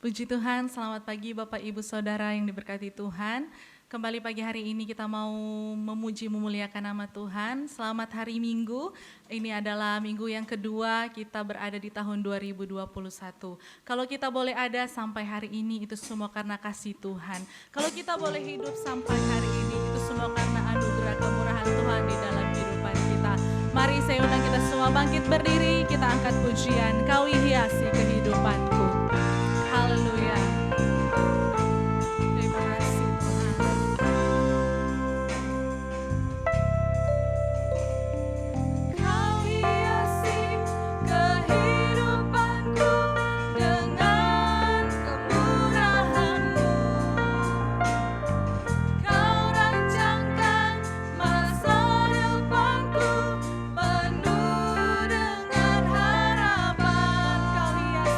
Puji Tuhan, selamat pagi Bapak Ibu Saudara yang diberkati Tuhan. Kembali pagi hari ini kita mau memuji memuliakan nama Tuhan. Selamat hari Minggu, ini adalah minggu yang kedua kita berada di tahun 2021. Kalau kita boleh ada sampai hari ini itu semua karena kasih Tuhan. Kalau kita boleh hidup sampai hari ini itu semua karena anugerah kemurahan Tuhan di dalam kehidupan kita. Mari saya undang kita semua bangkit berdiri, kita angkat pujian, Kau hiasi kehidupanku. Haleluya. Terima kasih Tuhan. Kau hiasi kehidupanku dengan kemurahan-Mu. Kau rancangkan masa depanku penuh dengan harapan. Kau hiasi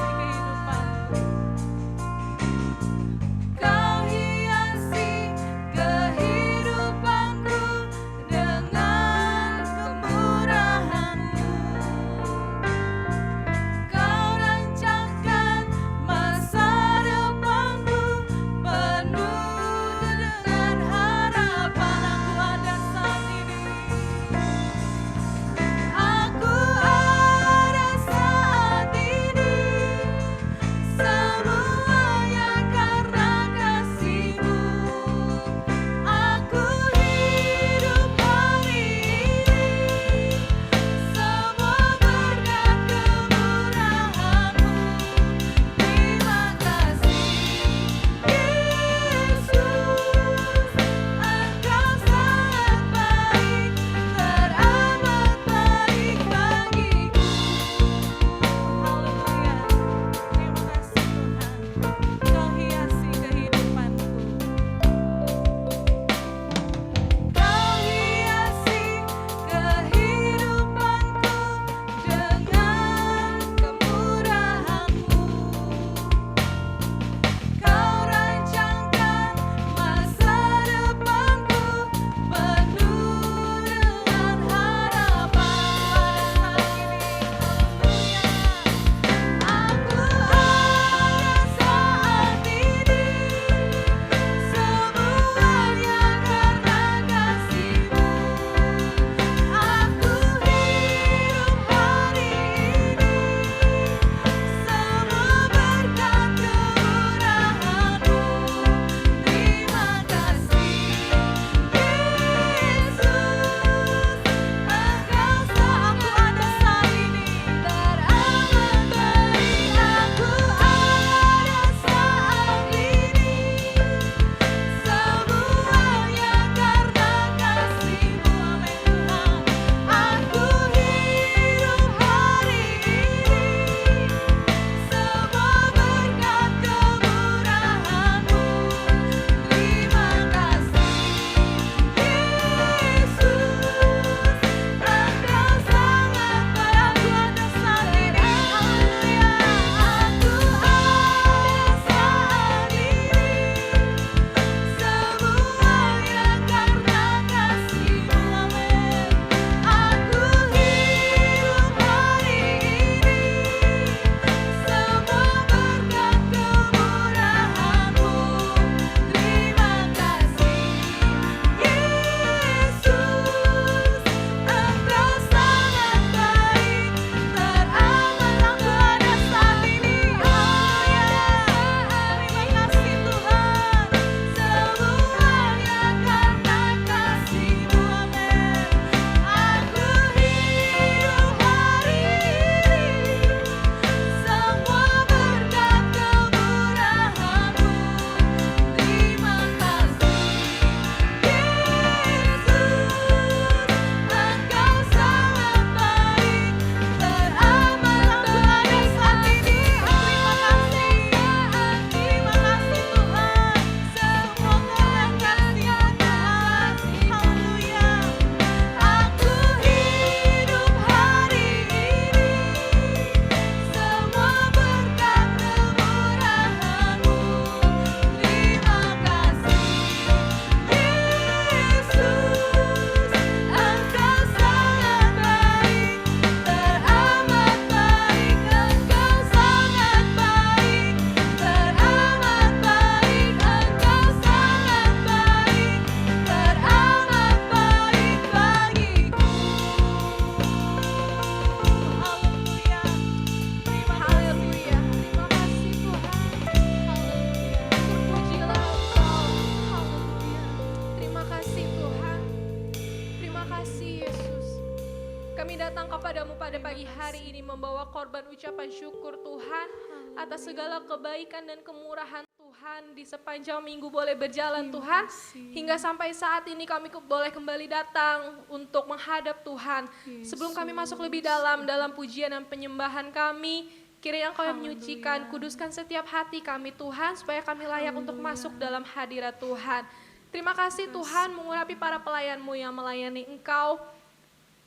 hari ini membawa korban ucapan syukur Tuhan atas segala kebaikan dan kemurahan Tuhan di sepanjang minggu boleh berjalan Tuhan. Hingga sampai saat ini kami boleh kembali datang untuk menghadap Tuhan. Sebelum kami masuk lebih dalam pujian dan penyembahan kami, kiranya Engkau yang menyucikan, kuduskan setiap hati kami Tuhan, supaya kami layak untuk masuk dalam hadirat Tuhan. Terima kasih Tuhan mengurapi para pelayan-Mu yang melayani Engkau.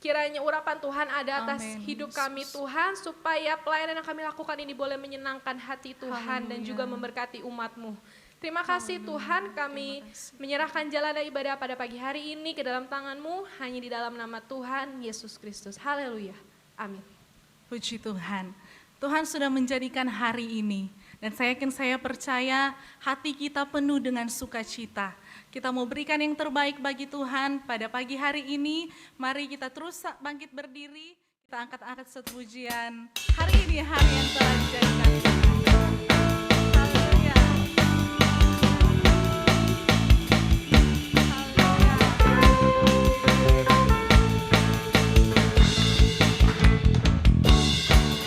Kiranya urapan Tuhan ada atas hidup kami Tuhan, supaya pelayanan yang kami lakukan ini boleh menyenangkan hati Tuhan dan juga memberkati umat-Mu. Terima kasih Tuhan, kami menyerahkan jalannya ibadah pada pagi hari ini ke dalam tangan-Mu, hanya di dalam nama Tuhan Yesus Kristus. Haleluya. Amin. Puji Tuhan. Tuhan sudah menjadikan hari ini, dan saya yakin, saya percaya hati kita penuh dengan sukacita. Kita mau berikan yang terbaik bagi Tuhan pada pagi hari ini. Mari kita terus bangkit berdiri, kita angkat satu pujian. Hari ini hari yang telah dijadikan Tuhan. Haleluya.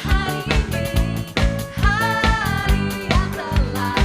Hari ini hari yang telah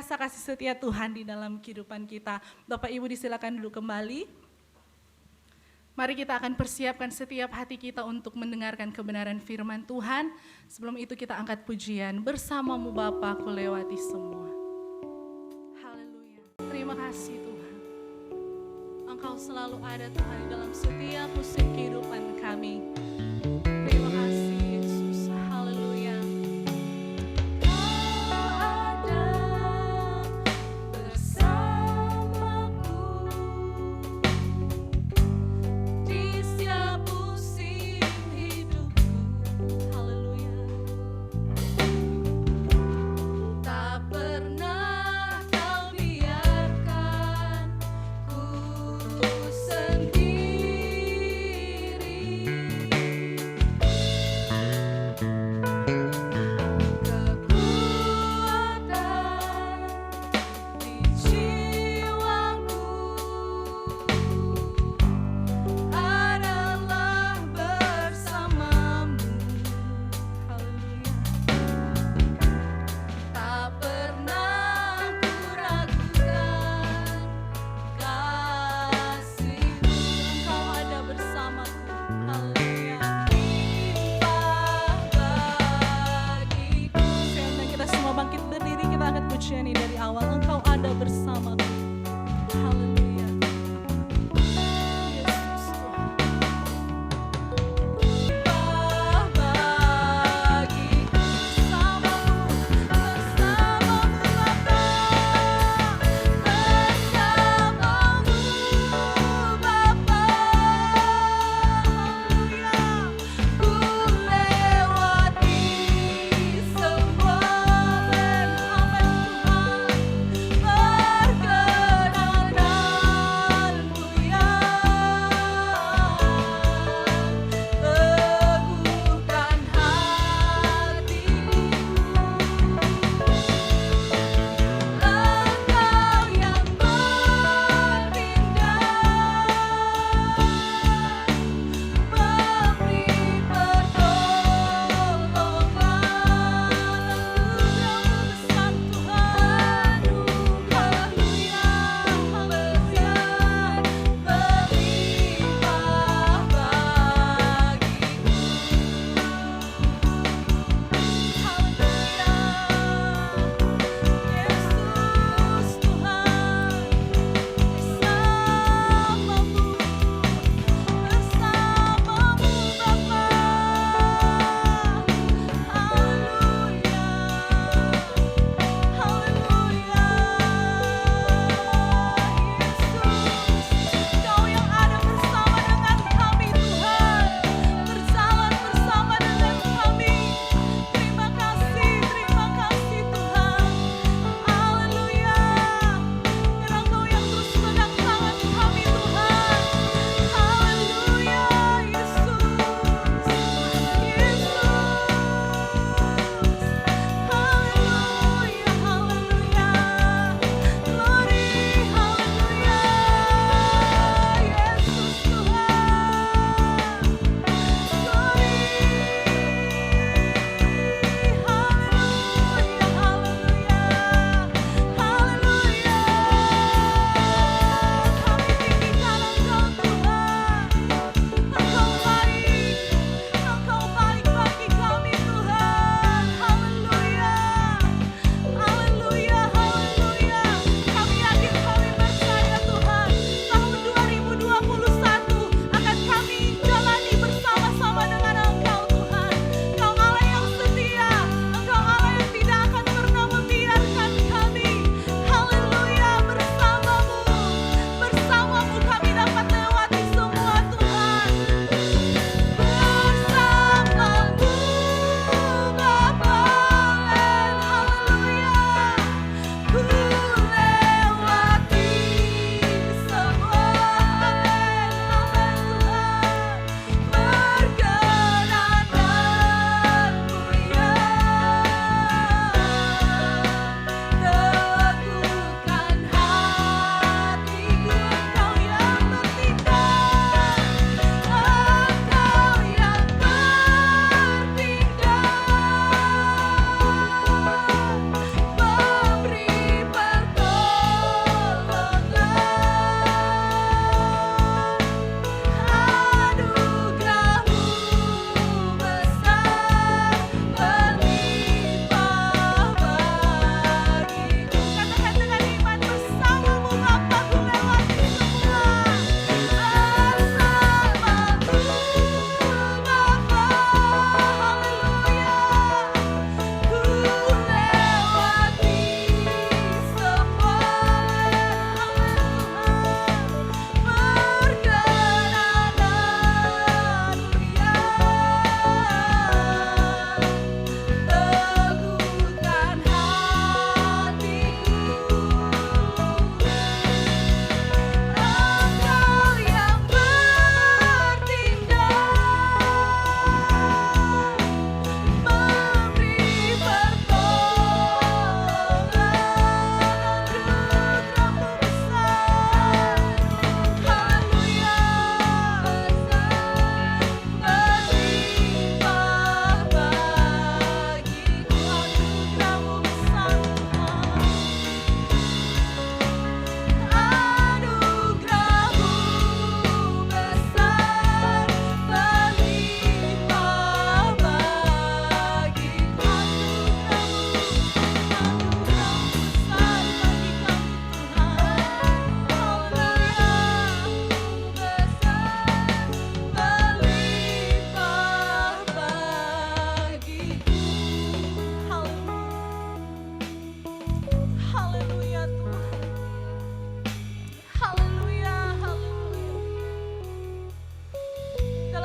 biasa kasih setia Tuhan di dalam kehidupan kita. Bapak Ibu disilakan duduk kembali. Mari kita akan persiapkan setiap hati kita untuk mendengarkan kebenaran firman Tuhan. Sebelum itu kita angkat pujian, bersamamu Bapa ku lewati semua. Haleluya. Terima kasih Tuhan. Engkau selalu ada Tuhan di dalam setiap musim kehidupan kami. Terima kasih Yesus. Haleluya. Sendiri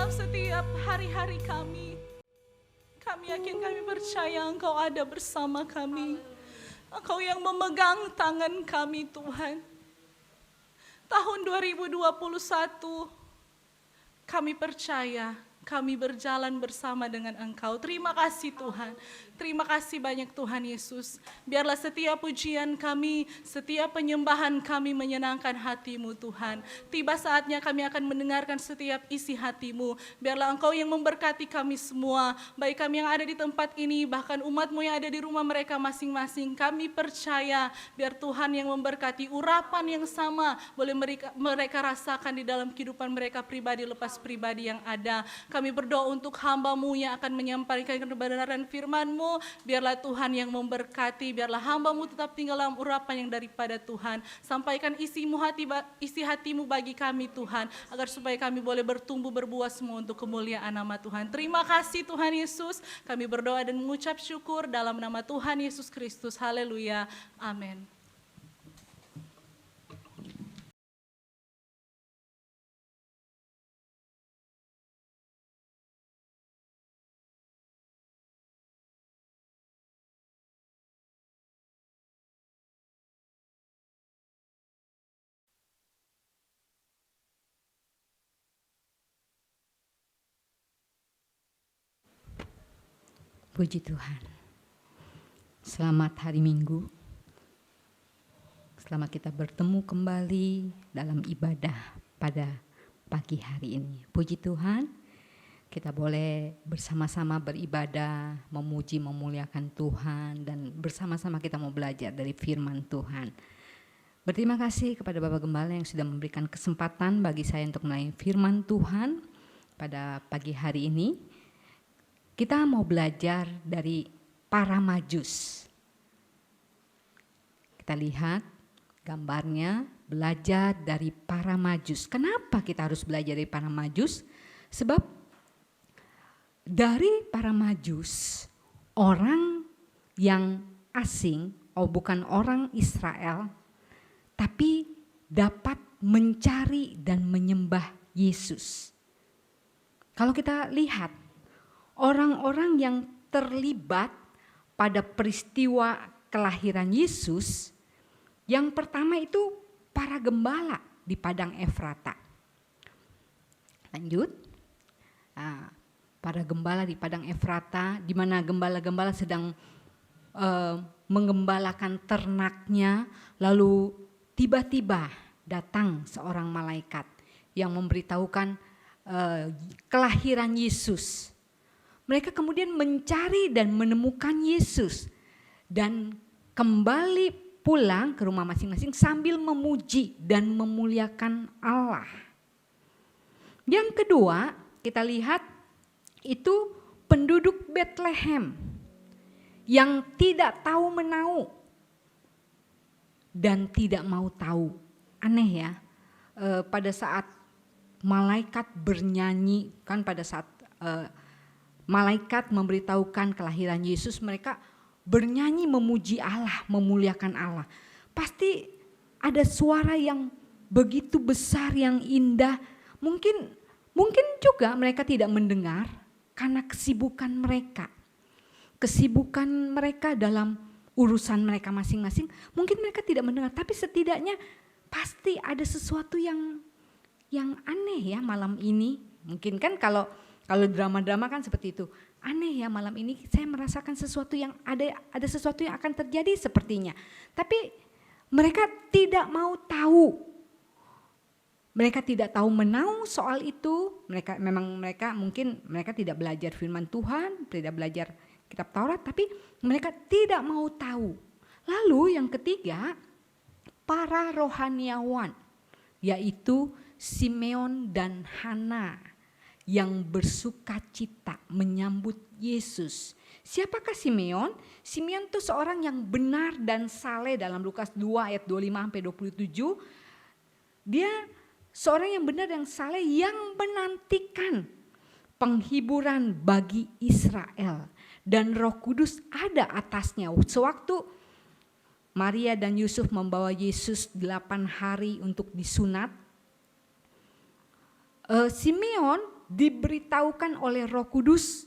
dalam setiap hari-hari kami. Kami yakin, kami percaya Engkau ada bersama kami. Engkau yang memegang tangan kami Tuhan. Tahun 2021 kami percaya kami berjalan bersama dengan Engkau. Terima kasih Tuhan. Terima kasih banyak Tuhan Yesus. Biarlah setiap pujian kami, setiap penyembahan kami menyenangkan hati-Mu Tuhan. Tiba saatnya kami akan mendengarkan setiap isi hati-Mu. Biarlah Engkau yang memberkati kami semua. Baik kami yang ada di tempat ini, bahkan umat-Mu yang ada di rumah mereka masing-masing. Kami percaya biar Tuhan yang memberkati, urapan yang sama boleh mereka rasakan di dalam kehidupan mereka pribadi lepas pribadi yang ada. Kami berdoa untuk hamba-Mu yang akan menyampaikan kebenaran firman-Mu. Biarlah Tuhan yang memberkati, biarlah hamba-Mu tetap tinggal dalam urapan yang daripada Tuhan. Sampaikan isi hati-Mu bagi kami Tuhan, agar supaya kami boleh bertumbuh berbuah semua untuk kemuliaan nama Tuhan. Terima kasih Tuhan Yesus. Kami berdoa dan mengucap syukur dalam nama Tuhan Yesus Kristus. Haleluya. Amin. Puji Tuhan. Selamat hari Minggu. Selamat kita bertemu kembali dalam ibadah pada pagi hari ini. Puji Tuhan, kita boleh bersama-sama beribadah, memuji, memuliakan Tuhan, dan bersama-sama kita mau belajar dari firman Tuhan. Berterima kasih kepada Bapak Gembala yang sudah memberikan kesempatan bagi saya untuk melayani firman Tuhan pada pagi hari ini. Kita mau belajar dari para majus. Kita lihat gambarnya, belajar dari para majus. Kenapa kita harus belajar dari para majus? Sebab dari para majus, orang yang asing, bukan orang Israel, tapi dapat mencari dan menyembah Yesus. Kalau kita lihat, orang-orang yang terlibat pada peristiwa kelahiran Yesus, yang pertama itu para gembala di Padang Efrata. Lanjut, para gembala di Padang Efrata, di mana gembala-gembala sedang menggembalakan ternaknya, lalu tiba-tiba datang seorang malaikat yang memberitahukan kelahiran Yesus. Mereka kemudian mencari dan menemukan Yesus dan kembali pulang ke rumah masing-masing sambil memuji dan memuliakan Allah. Yang kedua, kita lihat itu penduduk Betlehem yang tidak tahu menau dan tidak mau tahu. Aneh ya, pada saat malaikat bernyanyi, kan pada saat malaikat memberitahukan kelahiran Yesus, mereka bernyanyi memuji Allah, memuliakan Allah. Pasti ada suara yang begitu besar, yang indah. Mungkin juga mereka tidak mendengar karena kesibukan mereka. Kesibukan mereka dalam urusan mereka masing-masing, mungkin mereka tidak mendengar, tapi setidaknya pasti ada sesuatu yang aneh ya malam ini. Mungkin kan kalau drama-drama kan seperti itu. Aneh ya malam ini saya merasakan sesuatu yang ada sesuatu yang akan terjadi sepertinya. Tapi mereka tidak mau tahu. Mereka tidak tahu menau soal itu. Mereka mungkin tidak belajar firman Tuhan, tidak belajar kitab Taurat, tapi mereka tidak mau tahu. Lalu yang ketiga, para rohaniawan, yaitu Simeon dan Hana, yang bersukacita menyambut Yesus. Siapakah Simeon? Simeon itu seorang yang benar dan saleh dalam Lukas 2 ayat 25-27. Dia seorang yang benar dan saleh yang menantikan penghiburan bagi Israel. Dan Roh Kudus ada atasnya. Sewaktu Maria dan Yusuf membawa Yesus 8 hari untuk disunat, Simeon diberitahukan oleh Roh Kudus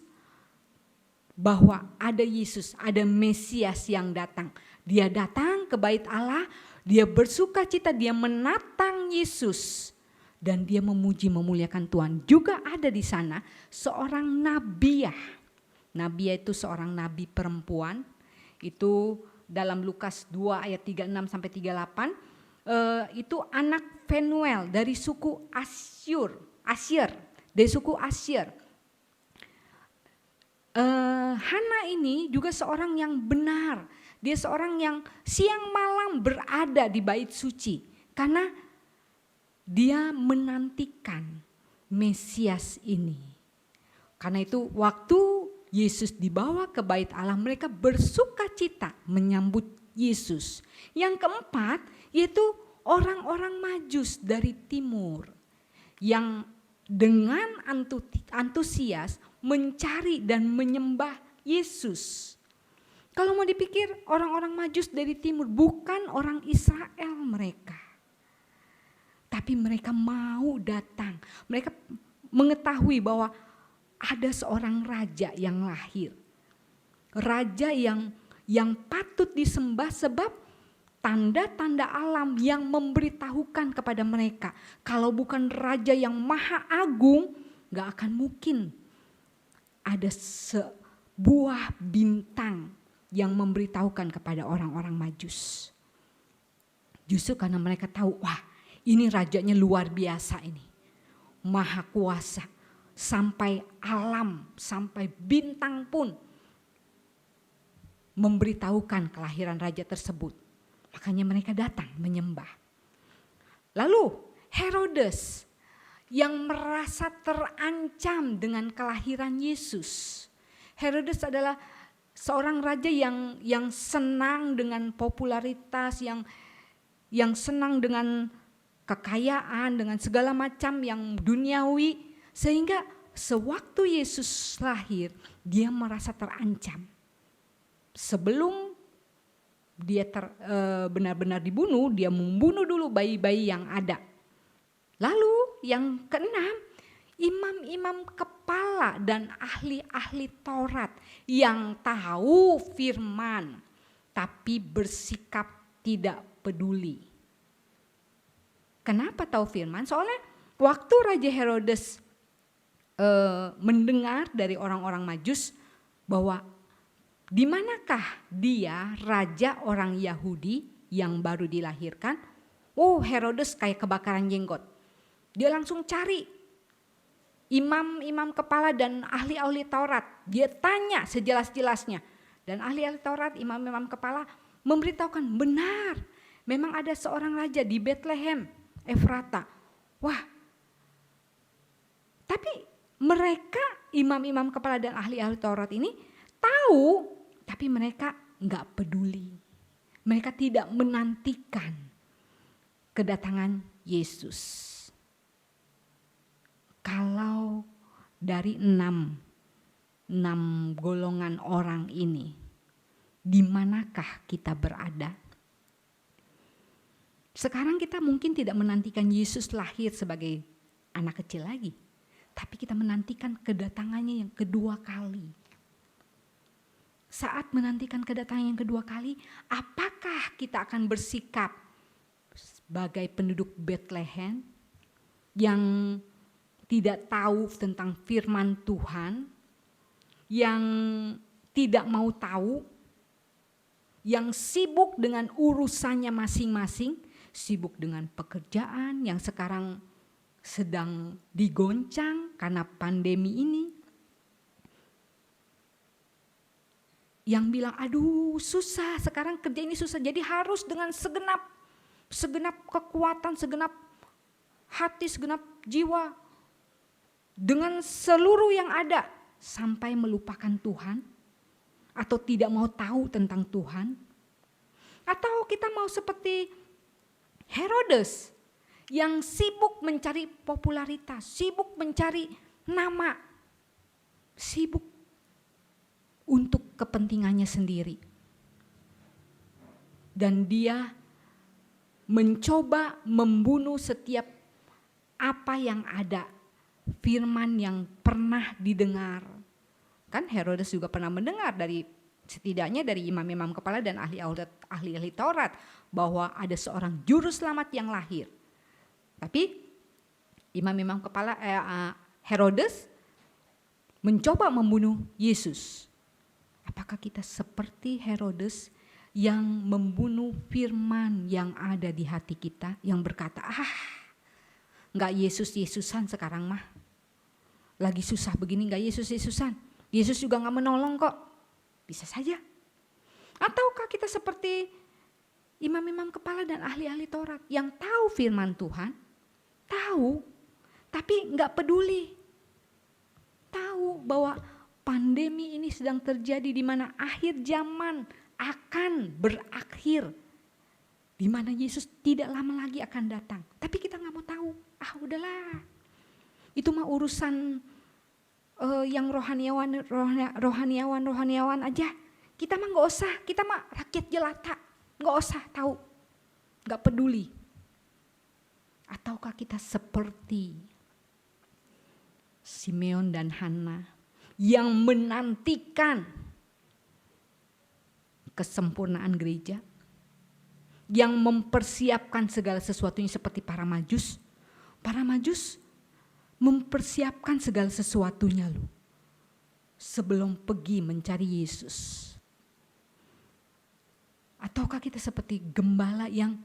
bahwa ada Yesus, ada Mesias yang datang. Dia datang ke bait Allah, dia bersuka cita, dia menatang Yesus. Dan dia memuji memuliakan Tuhan. Juga ada di sana seorang Nabiah. Nabiah itu seorang nabi perempuan. Itu dalam Lukas 2 ayat 36 sampai 38. Itu anak Penuel dari suku Asyir. Dari suku Asyir. Hana ini juga seorang yang benar. Dia seorang yang siang malam berada di bait suci. Karena dia menantikan Mesias ini. Karena itu waktu Yesus dibawa ke bait Allah, mereka bersuka cita menyambut Yesus. Yang keempat yaitu orang-orang Majus dari timur. Yang dengan antusias mencari dan menyembah Yesus. Kalau mau dipikir orang-orang Majus dari timur bukan orang Israel mereka. Tapi mereka mau datang. Mereka mengetahui bahwa ada seorang raja yang lahir. Raja yang patut disembah sebab tanda-tanda alam yang memberitahukan kepada mereka. Kalau bukan raja yang maha agung, gak akan mungkin ada sebuah bintang yang memberitahukan kepada orang-orang Majus. Justru karena mereka tahu, wah ini rajanya luar biasa ini. Maha kuasa, sampai alam, sampai bintang pun memberitahukan kelahiran raja tersebut. Makanya mereka datang menyembah. Lalu Herodes yang merasa terancam dengan kelahiran Yesus. Herodes adalah seorang raja yang senang dengan popularitas, yang senang dengan kekayaan, dengan segala macam yang duniawi. Sehingga sewaktu Yesus lahir, dia merasa terancam. Sebelum dia benar-benar dibunuh, dia membunuh dulu bayi-bayi yang ada. Lalu yang keenam, imam-imam kepala dan ahli-ahli Taurat yang tahu firman tapi bersikap tidak peduli. Kenapa tahu firman? Soalnya waktu Raja Herodes mendengar dari orang-orang Majus bahwa di manakah dia raja orang Yahudi yang baru dilahirkan? Oh, Herodes kayak kebakaran jenggot. Dia langsung cari imam-imam kepala dan ahli-ahli Taurat. Dia tanya sejelas-jelasnya. Dan ahli-ahli Taurat, imam-imam kepala memberitahukan benar. Memang ada seorang raja di Bethlehem, Efrata. Wah, tapi mereka imam-imam kepala dan ahli-ahli Taurat ini tahu, tapi mereka enggak peduli. Mereka tidak menantikan kedatangan Yesus. Kalau dari enam golongan orang ini, di manakah kita berada? Sekarang kita mungkin tidak menantikan Yesus lahir sebagai anak kecil lagi. Tapi kita menantikan kedatangannya yang kedua kali. Saat menantikan kedatangan yang kedua kali, apakah kita akan bersikap sebagai penduduk Bethlehem yang tidak tahu tentang firman Tuhan, yang tidak mau tahu, yang sibuk dengan urusannya masing-masing, sibuk dengan pekerjaan yang sekarang sedang digoncang karena pandemi ini. Yang bilang, aduh susah, sekarang kerja ini susah, jadi harus dengan segenap kekuatan, segenap hati, segenap jiwa, dengan seluruh yang ada, sampai melupakan Tuhan, atau tidak mau tahu tentang Tuhan. Atau kita mau seperti Herodes, yang sibuk mencari popularitas, sibuk mencari nama, sibuk untuk kepentingannya sendiri. Dan dia mencoba membunuh setiap apa yang ada firman yang pernah didengar. Kan Herodes juga pernah mendengar setidaknya dari imam-imam kepala dan ahli-ahli Taurat bahwa ada seorang juru selamat yang lahir. Tapi imam-imam kepala Herodes mencoba membunuh Yesus. Apakah kita seperti Herodes yang membunuh firman yang ada di hati kita, yang berkata, enggak Yesus-Yesusan sekarang mah. Lagi susah begini enggak Yesus-Yesusan. Yesus juga enggak menolong kok. Bisa saja. Ataukah kita seperti imam-imam kepala dan ahli-ahli Taurat yang tahu firman Tuhan, tahu, tapi enggak peduli. Tahu bahwa pandemi ini sedang terjadi di mana akhir zaman akan berakhir. Di mana Yesus tidak lama lagi akan datang. Tapi kita nggak mau tahu. Udahlah. Itu mah urusan yang rohaniawan aja. Kita mah nggak usah. Kita mah rakyat jelata. Nggak usah tahu. Nggak peduli. Ataukah kita seperti Simeon dan Hana yang menantikan kesempurnaan gereja, yang mempersiapkan segala sesuatunya seperti para Majus. Para Majus mempersiapkan segala sesuatunya loh sebelum pergi mencari Yesus. Ataukah kita seperti gembala yang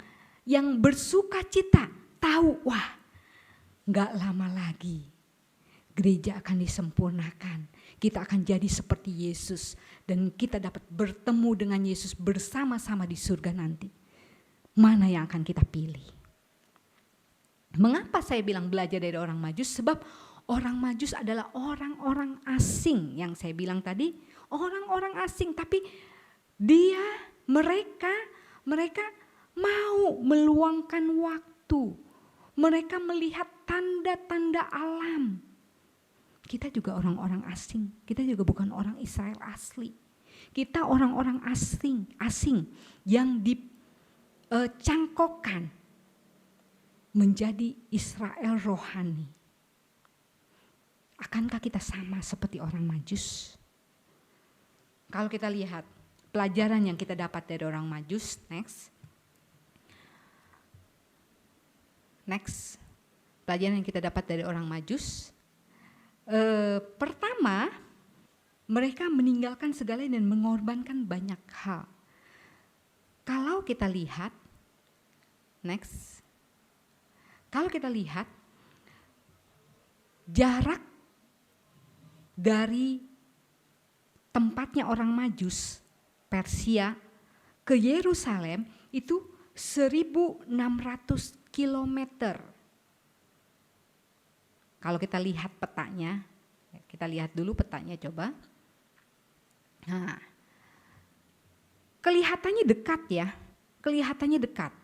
bersuka cita, tahu gak lama lagi gereja akan disempurnakan. Kita akan jadi seperti Yesus dan kita dapat bertemu dengan Yesus bersama-sama di surga nanti. Mana yang akan kita pilih? Mengapa saya bilang belajar dari orang Majus? Sebab orang Majus adalah orang-orang asing yang saya bilang tadi. Orang-orang asing, tapi mereka mau meluangkan waktu. Mereka melihat tanda-tanda alam. Kita juga orang-orang asing, kita juga bukan orang Israel asli. Kita orang-orang asing yang dicangkokkan menjadi Israel rohani. Akankah kita sama seperti orang Majus? Kalau kita lihat pelajaran yang kita dapat dari orang Majus, next. Pelajaran yang kita dapat dari orang Majus. Pertama, mereka meninggalkan segala dan mengorbankan banyak hal. Kalau kita lihat, jarak dari tempatnya orang Majus, Persia, ke Yerusalem itu 1.600 kilometer. Kalau kita lihat petanya, kita lihat dulu petanya coba. Nah, kelihatannya dekat ya, kelihatannya dekat.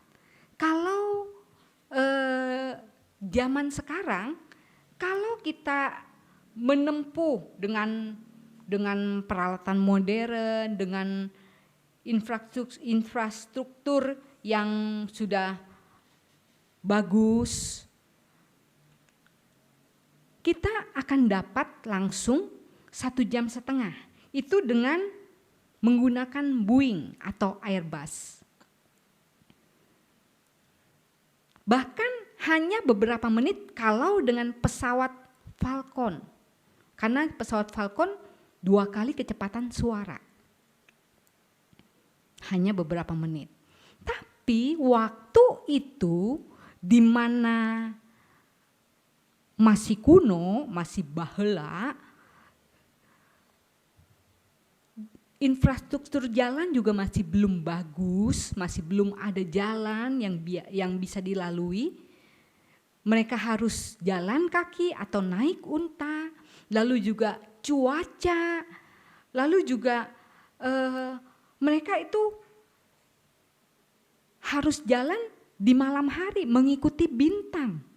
Kalau zaman sekarang, kalau kita menempuh dengan peralatan modern, dengan infrastruktur yang sudah bagus, kita akan dapat langsung 1,5 jam. Itu dengan menggunakan Boeing atau Airbus. Bahkan hanya beberapa menit kalau dengan pesawat Falcon. Karena pesawat Falcon 2 kali kecepatan suara. Hanya beberapa menit. Tapi waktu itu di mana masih kuno, masih baheula, infrastruktur jalan juga masih belum bagus, masih belum ada jalan yang bisa dilalui. Mereka harus jalan kaki atau naik unta, lalu juga cuaca, lalu juga mereka itu harus jalan di malam hari mengikuti bintang.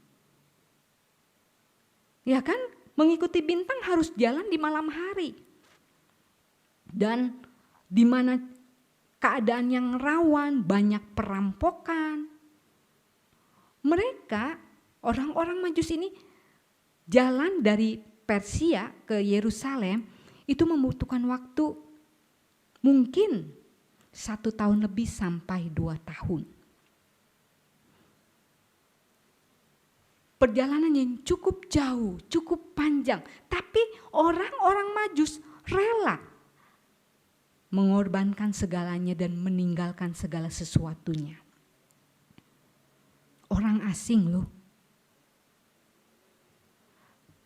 Ya kan, mengikuti bintang harus jalan di malam hari. Dan di mana keadaan yang rawan, banyak perampokan. Mereka, orang-orang Majus ini jalan dari Persia ke Yerusalem itu membutuhkan waktu mungkin 1 tahun lebih sampai 2 tahun. Perjalanan yang cukup jauh, cukup panjang. Tapi orang-orang Majus rela mengorbankan segalanya dan meninggalkan segala sesuatunya. Orang asing loh.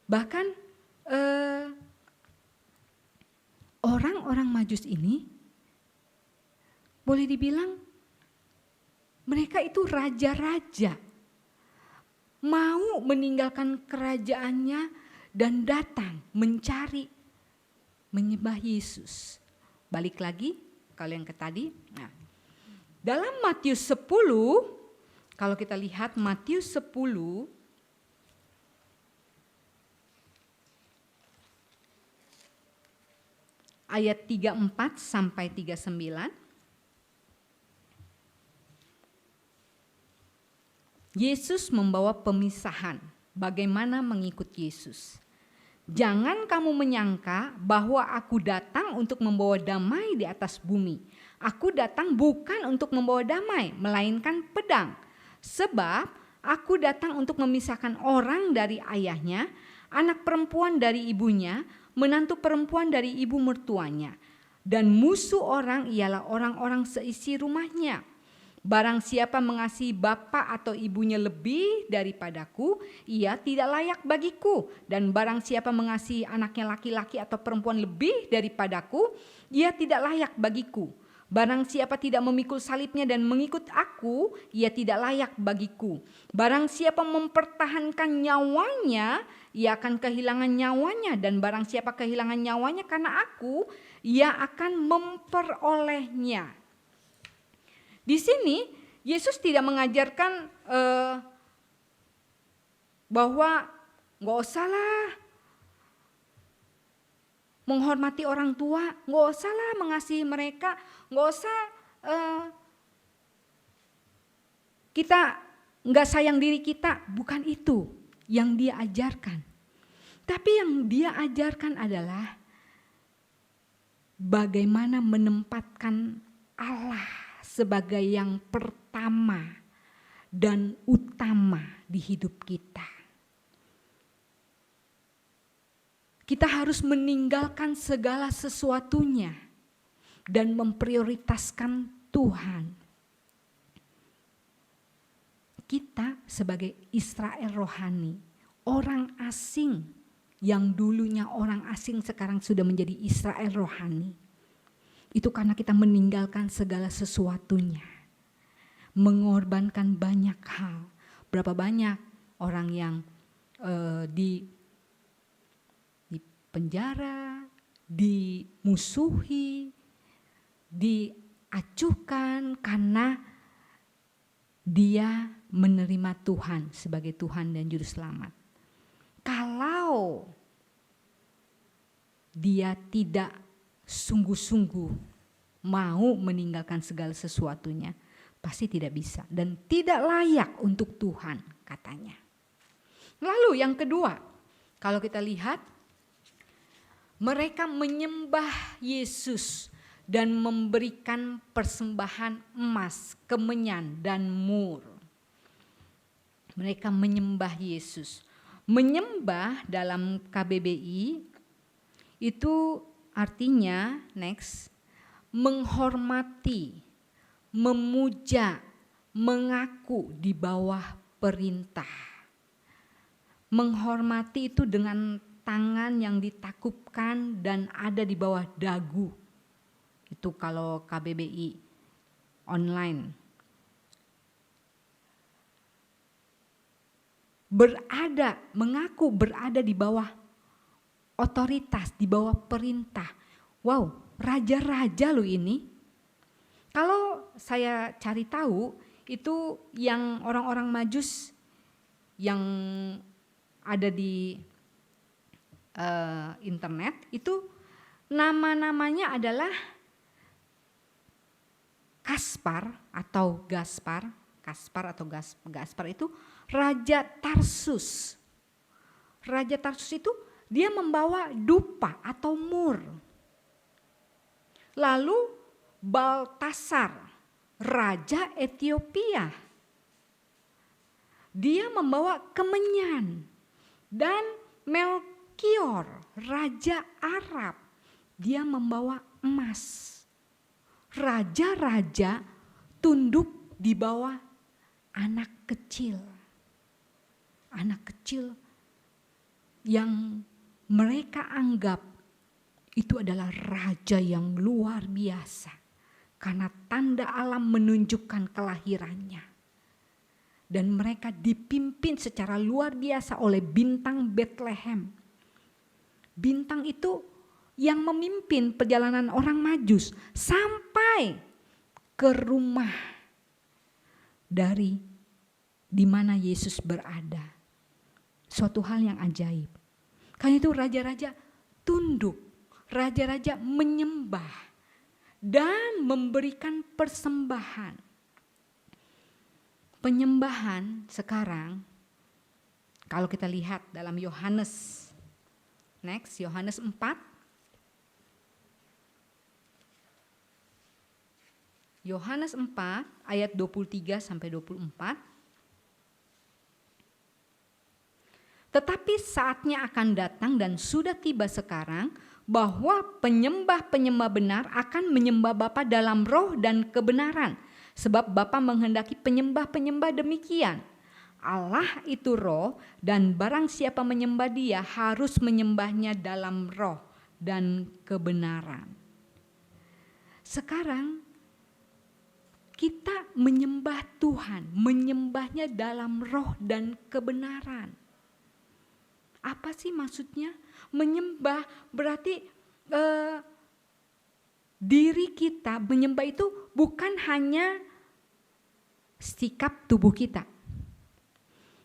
Bahkan orang-orang Majus ini boleh dibilang mereka itu raja-raja. Mau meninggalkan kerajaannya dan datang mencari, menyembah Yesus. Balik lagi kalau yang ke tadi. Nah, dalam Matius 10, kalau kita lihat Matius 10, ayat 34 sampai 39. Yesus membawa pemisahan bagaimana mengikut Yesus. Jangan kamu menyangka bahwa aku datang untuk membawa damai di atas bumi. Aku datang bukan untuk membawa damai, melainkan pedang. Sebab aku datang untuk memisahkan orang dari ayahnya, anak perempuan dari ibunya, menantu perempuan dari ibu mertuanya. Dan musuh orang ialah orang-orang seisi rumahnya. Barang siapa mengasihi bapa atau ibunya lebih daripadaku, ia tidak layak bagiku. Dan barang siapa mengasihi anaknya laki-laki atau perempuan lebih daripadaku, ia tidak layak bagiku. Barang siapa tidak memikul salibnya dan mengikut aku, ia tidak layak bagiku. Barang siapa mempertahankan nyawanya, ia akan kehilangan nyawanya. Dan barang siapa kehilangan nyawanya karena aku, ia akan memperolehnya. Di sini Yesus tidak mengajarkan bahwa nggak usahlah menghormati orang tua, nggak usahlah mengasihi mereka, nggak usah kita nggak sayang diri kita. Bukan itu yang dia ajarkan. Tapi yang dia ajarkan adalah bagaimana menempatkan Allah sebagai yang pertama dan utama di hidup kita. Kita harus meninggalkan segala sesuatunya dan memprioritaskan Tuhan. Kita sebagai Israel rohani, orang asing yang dulunya orang asing sekarang sudah menjadi Israel rohani. Itu karena kita meninggalkan segala sesuatunya. Mengorbankan banyak hal. Berapa banyak orang yang di penjara, dimusuhi, diacuhkan karena dia menerima Tuhan sebagai Tuhan dan Juru Selamat. Kalau dia tidak sungguh-sungguh mau meninggalkan segala sesuatunya, pasti tidak bisa dan tidak layak untuk Tuhan katanya. Lalu yang kedua, kalau kita lihat mereka menyembah Yesus dan memberikan persembahan emas, kemenyan dan mur. Mereka menyembah Yesus. Menyembah dalam KBBI itu artinya menghormati, memuja, mengaku di bawah perintah. Menghormati itu dengan tangan yang ditakupkan dan ada di bawah dagu. Itu kalau KBBI online. Mengaku berada di bawah otoritas, di bawah perintah. Wow, raja-raja loh ini. Kalau saya cari tahu, itu yang orang-orang Majus yang ada di internet, itu nama-namanya adalah Gaspar atau Gaspar itu Raja Tarsus. Raja Tarsus itu dia membawa dupa atau mur. Lalu Baltasar, Raja Ethiopia, dia membawa kemenyan. Dan Melkior, Raja Arab, dia membawa emas. Raja-raja tunduk di bawah anak kecil. Anak kecil yang mereka anggap itu adalah raja yang luar biasa. Karena tanda alam menunjukkan kelahirannya. Dan mereka dipimpin secara luar biasa oleh bintang Bethlehem. Bintang itu yang memimpin perjalanan orang Majus sampai ke rumah dari di mana Yesus berada. Suatu hal yang ajaib. Karena itu raja-raja tunduk, raja-raja menyembah dan memberikan persembahan. Penyembahan sekarang kalau kita lihat dalam Yohanes, next Yohanes 4. Yohanes 4 ayat 23 sampai 24. Tetapi saatnya akan datang dan sudah tiba sekarang bahwa penyembah-penyembah benar akan menyembah Bapa dalam roh dan kebenaran. Sebab Bapa menghendaki penyembah-penyembah demikian. Allah itu roh dan barang siapa menyembah dia harus menyembahnya dalam roh dan kebenaran. Sekarang kita menyembah Tuhan, menyembahnya dalam roh dan kebenaran. Apa sih maksudnya? Menyembah berarti diri kita menyembah itu bukan hanya sikap tubuh kita.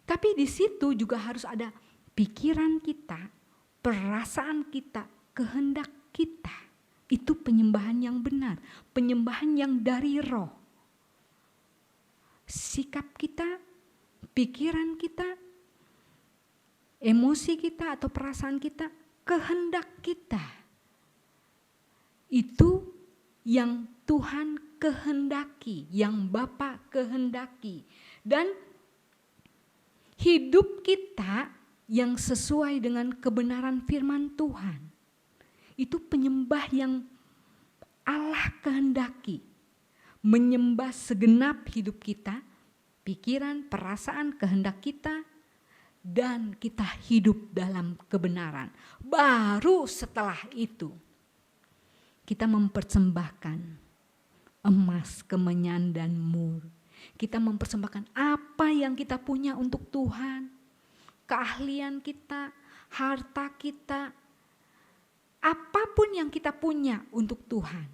Tapi di situ juga harus ada pikiran kita, perasaan kita, kehendak kita. Itu penyembahan yang benar, penyembahan yang dari roh. Sikap kita, pikiran kita, emosi kita atau perasaan kita, kehendak kita. Itu yang Tuhan kehendaki, yang Bapa kehendaki. Dan hidup kita yang sesuai dengan kebenaran firman Tuhan. Itu penyembah yang Allah kehendaki. Menyembah segenap hidup kita, pikiran, perasaan, kehendak kita, dan kita hidup dalam kebenaran. Baru setelah itu kita mempersembahkan emas, kemenyan, dan mur. Kita mempersembahkan apa yang kita punya untuk Tuhan. Keahlian kita, harta kita, apapun yang kita punya untuk Tuhan.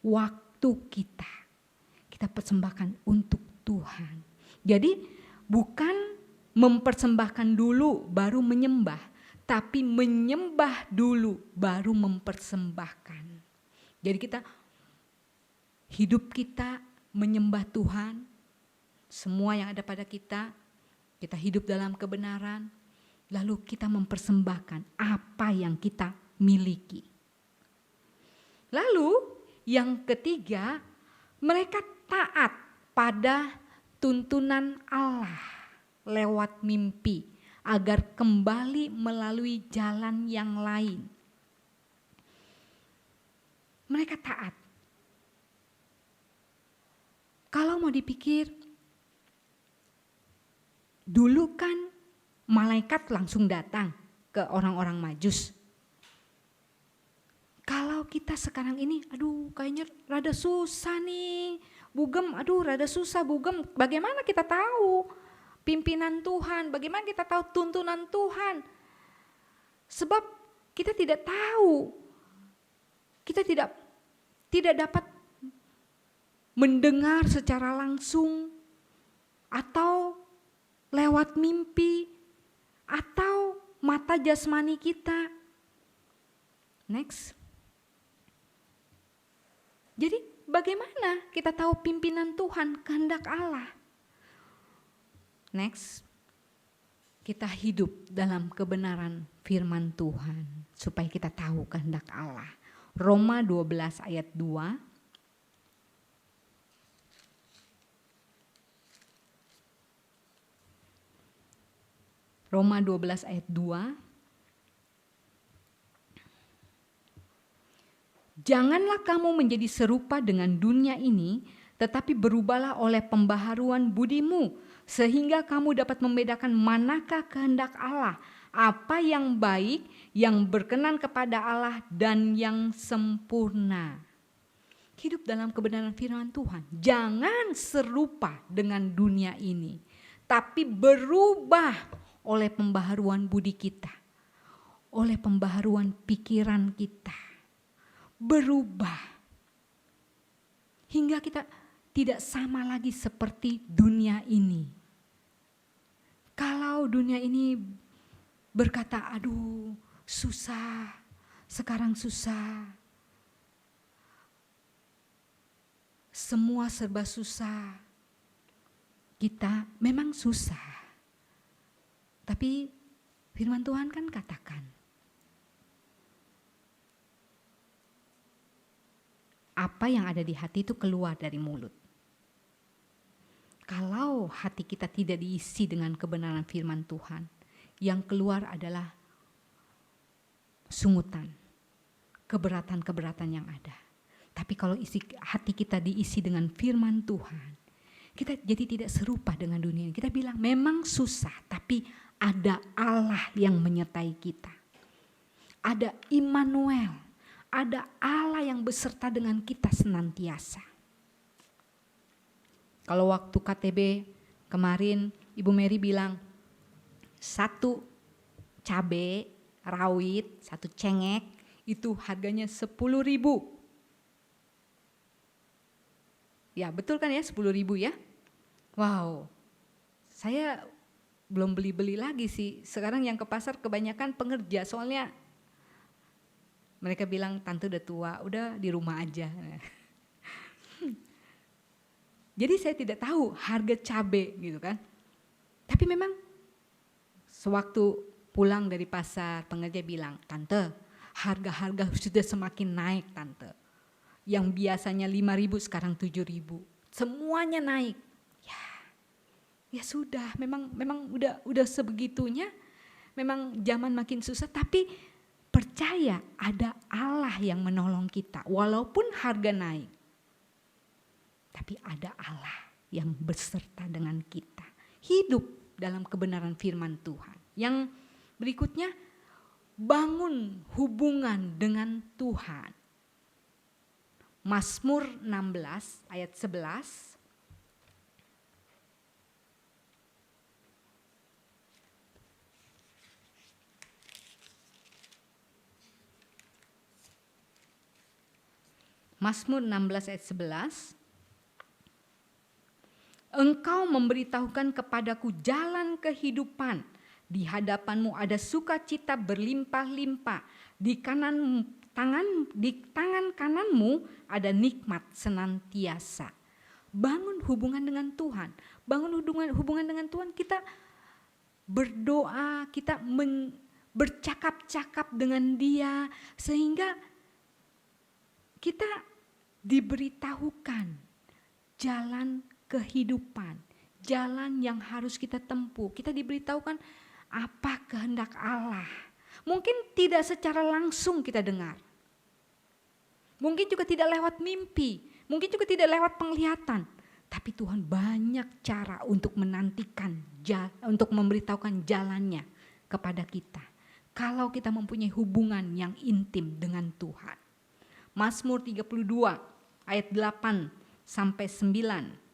Waktu kita persembahkan untuk Tuhan. Jadi bukan mempersembahkan dulu baru menyembah, tapi menyembah dulu baru mempersembahkan. Jadi hidup kita menyembah Tuhan, semua yang ada pada kita hidup dalam kebenaran, lalu kita mempersembahkan apa yang kita miliki. Lalu yang ketiga, mereka taat pada tuntunan Allah lewat mimpi agar kembali melalui jalan yang lain. Mereka taat. Kalau mau dipikir, dulu kan malaikat langsung datang ke orang-orang Majus. Kalau kita sekarang ini, aduh kayaknya rada susah nih, bugem, aduh rada susah bugem. Bagaimana kita tahu pimpinan Tuhan, bagaimana kita tahu tuntunan Tuhan? Sebab kita tidak tahu, kita tidak dapat mendengar secara langsung atau lewat mimpi atau mata jasmani kita. Next. Jadi bagaimana kita tahu pimpinan Tuhan, kehendak Allah? Next. kita hidup dalam kebenaran firman Tuhan, supaya kita tahu kehendak Allah. Roma 12 ayat 2. Roma 12 ayat 2. Janganlah kamu menjadi serupa dengan dunia ini, tetapi berubahlah oleh pembaharuan budimu, sehingga kamu dapat membedakan manakah kehendak Allah, apa yang baik, yang berkenan kepada Allah, dan yang sempurna. Hidup dalam kebenaran firman Tuhan. Jangan serupa dengan dunia ini, tapi berubah oleh pembaharuan budi kita, oleh pembaharuan pikiran kita. Berubah hingga kita tidak sama lagi seperti dunia ini. Kalau dunia ini berkata, aduh susah, sekarang susah, semua serba susah, kita memang susah. Tapi firman Tuhan kan katakan, apa yang ada di hati itu keluar dari mulut. Kalau hati kita tidak diisi dengan kebenaran firman Tuhan, yang keluar adalah sungutan, keberatan-keberatan yang ada. Tapi kalau hati kita diisi dengan firman Tuhan, kita jadi tidak serupa dengan dunia ini. Kita bilang memang susah, tapi ada Allah yang menyertai kita. Ada Immanuel. Ada Allah yang beserta dengan kita senantiasa. Kalau waktu KTB kemarin Ibu Mary bilang, 1 cabai rawit, 1 cengek itu harganya 10.000. Ya betul kan ya, 10.000 ya. Wow, saya belum beli-beli lagi sih. Sekarang yang ke pasar kebanyakan pengerja, soalnya mereka bilang tante udah tua, udah di rumah aja. Jadi saya tidak tahu harga cabai gitu kan. Tapi memang sewaktu pulang dari pasar, pengerja bilang, tante harga-harga sudah semakin naik tante. Yang biasanya 5.000 sekarang 7.000. Semuanya naik. Ya sudah, memang udah sebegitunya. Memang zaman makin susah, tapi percaya ada Allah yang menolong kita walaupun harga naik. Tapi ada Allah yang beserta dengan kita. Hidup dalam kebenaran firman Tuhan. Yang berikutnya, bangun hubungan dengan Tuhan. Mazmur 16 ayat 11. Mazmur 16 ayat 11. Engkau memberitahukan kepadaku jalan kehidupan. Di hadapanmu ada sukacita berlimpah-limpah. Di tangan kananmu ada nikmat senantiasa. Bangun hubungan dengan Tuhan. Bangun hubungan dengan Tuhan, kita berdoa, kita bercakap-cakap dengan Dia, sehingga kita diberitahukan jalan kehidupan, jalan yang harus kita tempuh. Kita diberitahukan apa kehendak Allah. Mungkin tidak secara langsung kita dengar. Mungkin juga tidak lewat mimpi, mungkin juga tidak lewat penglihatan. Tapi Tuhan banyak cara untuk menantikan, untuk memberitahukan jalannya kepada kita. Kalau kita mempunyai hubungan yang intim dengan Tuhan. Mazmur 32 ayat 8 sampai 9.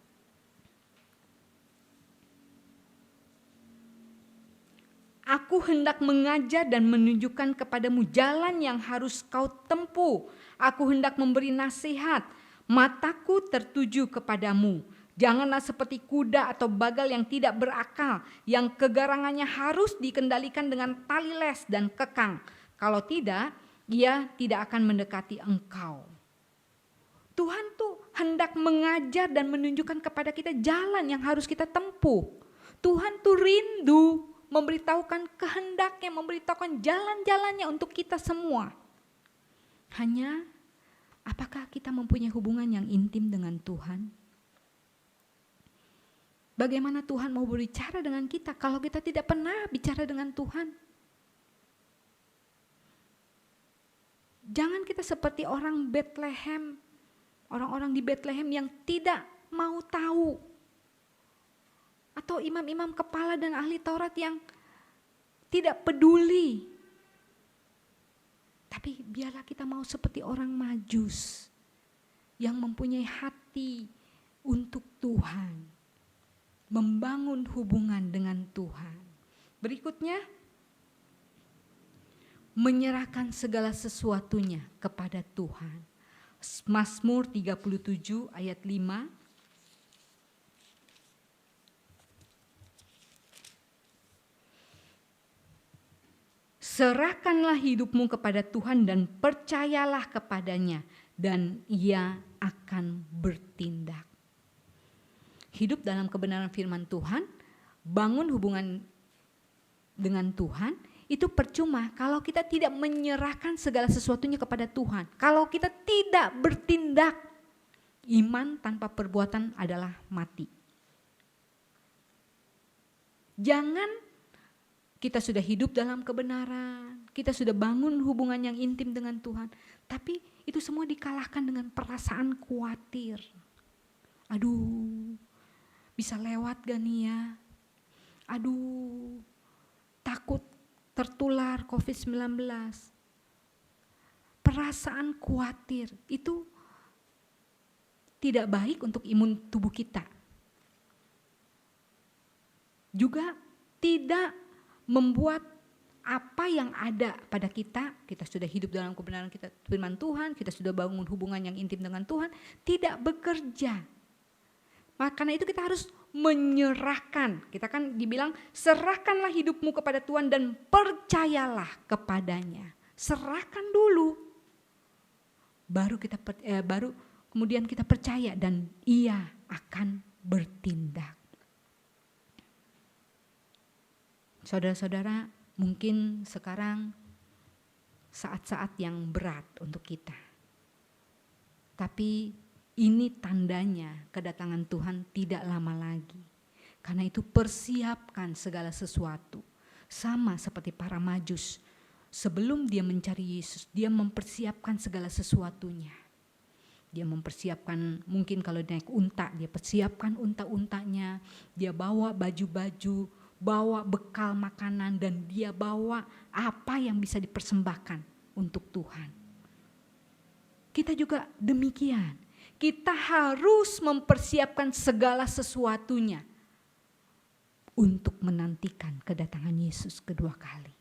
Aku hendak mengajar dan menunjukkan kepadamu jalan yang harus kau tempuh. Aku hendak memberi nasihat. Mataku tertuju kepadamu. Janganlah seperti kuda atau bagal yang tidak berakal, yang kegarangannya harus dikendalikan dengan tali les dan kekang. Kalau tidak, ia tidak akan mendekati engkau. Tuhan tuh hendak mengajar dan menunjukkan kepada kita jalan yang harus kita tempuh. Tuhan tuh rindu memberitahukan kehendaknya, memberitahukan jalan-jalannya untuk kita semua. Hanya apakah kita mempunyai hubungan yang intim dengan Tuhan? Bagaimana Tuhan mau berbicara dengan kita kalau kita tidak pernah bicara dengan Tuhan? Jangan kita seperti orang Bethlehem, orang-orang di Bethlehem yang tidak mau tahu. Atau imam-imam kepala dan ahli Taurat yang tidak peduli. Tapi biarlah kita mau seperti orang Majus yang mempunyai hati untuk Tuhan. Membangun hubungan dengan Tuhan. Berikutnya, menyerahkan segala sesuatunya kepada Tuhan. Mazmur 37 ayat 5. Serahkanlah hidupmu kepada Tuhan dan percayalah kepadanya, dan Ia akan bertindak. Hidup dalam kebenaran firman Tuhan, bangun hubungan dengan Tuhan, itu percuma kalau kita tidak menyerahkan segala sesuatunya kepada Tuhan. Kalau kita tidak bertindak, iman tanpa perbuatan adalah mati. Jangan kita sudah hidup dalam kebenaran, kita sudah bangun hubungan yang intim dengan Tuhan, tapi itu semua dikalahkan dengan perasaan khawatir. Aduh, bisa lewat gak nih ya? Aduh, takut tertular COVID-19. Perasaan khawatir itu tidak baik untuk imun tubuh kita. Juga tidak membuat apa yang ada pada kita sudah hidup dalam kebenaran kita firman Tuhan, kita sudah bangun hubungan yang intim dengan Tuhan, tidak bekerja. Karena itu kita harus menyerahkan. Kita kan dibilang serahkanlah hidupmu kepada Tuhan dan percayalah kepadanya. Serahkan dulu. Baru kemudian kita percaya dan Ia akan bertindak. Saudara-saudara, mungkin sekarang saat-saat yang berat untuk kita. Tapi ini tandanya kedatangan Tuhan tidak lama lagi. Karena itu persiapkan segala sesuatu. Sama seperti para Majus. Sebelum dia mencari Yesus, dia mempersiapkan segala sesuatunya. Dia mempersiapkan, mungkin kalau naik unta, dia persiapkan unta-untanya. Dia bawa baju-baju, bawa bekal makanan, dan dia bawa apa yang bisa dipersembahkan untuk Tuhan. Kita juga demikian. Kita harus mempersiapkan segala sesuatunya untuk menantikan kedatangan Yesus kedua kali.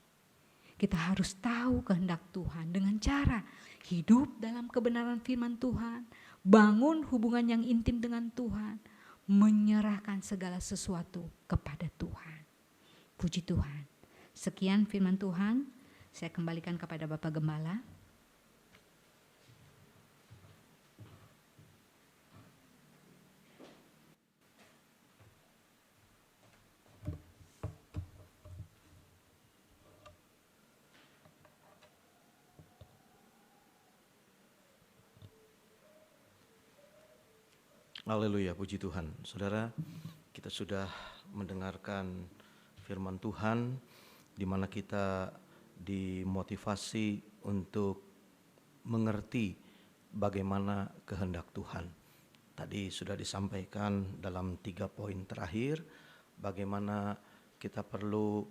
Kita harus tahu kehendak Tuhan dengan cara hidup dalam kebenaran firman Tuhan, bangun hubungan yang intim dengan Tuhan, menyerahkan segala sesuatu kepada Tuhan. Puji Tuhan. Sekian firman Tuhan, saya kembalikan kepada Bapak Gembala. Haleluya, puji Tuhan. Saudara, kita sudah mendengarkan firman Tuhan di mana kita dimotivasi untuk mengerti bagaimana kehendak Tuhan. Tadi sudah disampaikan dalam 3 poin terakhir bagaimana kita perlu